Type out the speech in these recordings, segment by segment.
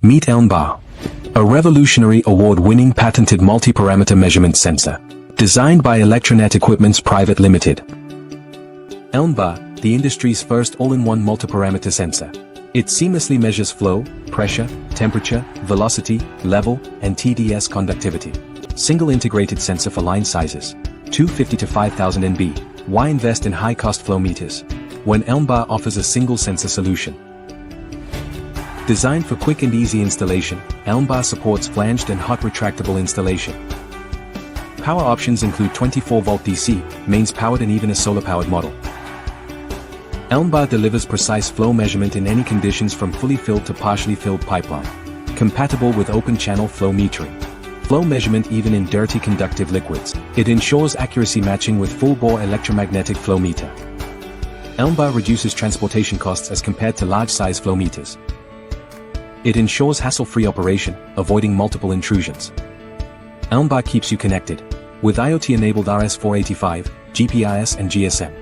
Meet ELMBAR, a revolutionary award-winning patented multi-parameter measurement sensor, designed by Electronet Equipment's Private Limited. ELMBAR, the industry's first all-in-one multi-parameter sensor. It seamlessly measures flow, pressure, temperature, velocity, level, and TDS conductivity. Single integrated sensor for line sizes, 250 to 5000 NB. Why invest in high-cost flow meters when ELMBAR offers a single sensor solution? Designed for quick and easy installation, ELMBAR supports flanged and hot retractable installation. Power options include 24-volt DC, mains powered, and even a solar-powered model. ELMBAR delivers precise flow measurement in any conditions from fully filled to partially filled pipeline. Compatible with open-channel flow metering. Flow measurement even in dirty conductive liquids. It ensures accuracy matching with full-bore electromagnetic flow meter. ELMBAR reduces transportation costs as compared to large-size flow meters. It ensures hassle-free operation, avoiding multiple intrusions. ELMBAR keeps you connected with IoT-enabled RS-485, GPRS and GSM.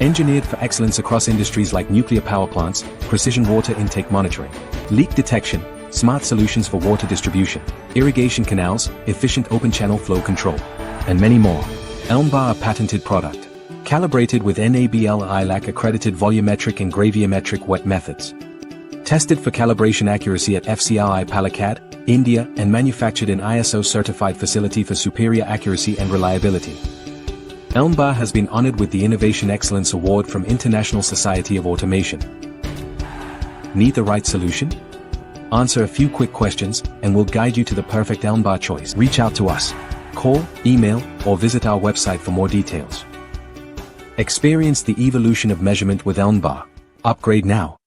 Engineered for excellence across industries like nuclear power plants, precision water intake monitoring, leak detection, smart solutions for water distribution, irrigation canals, efficient open-channel flow control, and many more. ELMBAR, a patented product, calibrated with NABL ILAC accredited volumetric and graviometric wet methods. Tested for calibration accuracy at FCRI Palakkad, India, and manufactured in ISO certified facility for superior accuracy and reliability. ELMBAR has been honored with the Innovation Excellence Award from International Society of Automation. Need the right solution? Answer a few quick questions, and we'll guide you to the perfect ELMBAR choice. Reach out to us. Call, email, or visit our website for more details. Experience the evolution of measurement with ELMBAR. Upgrade now.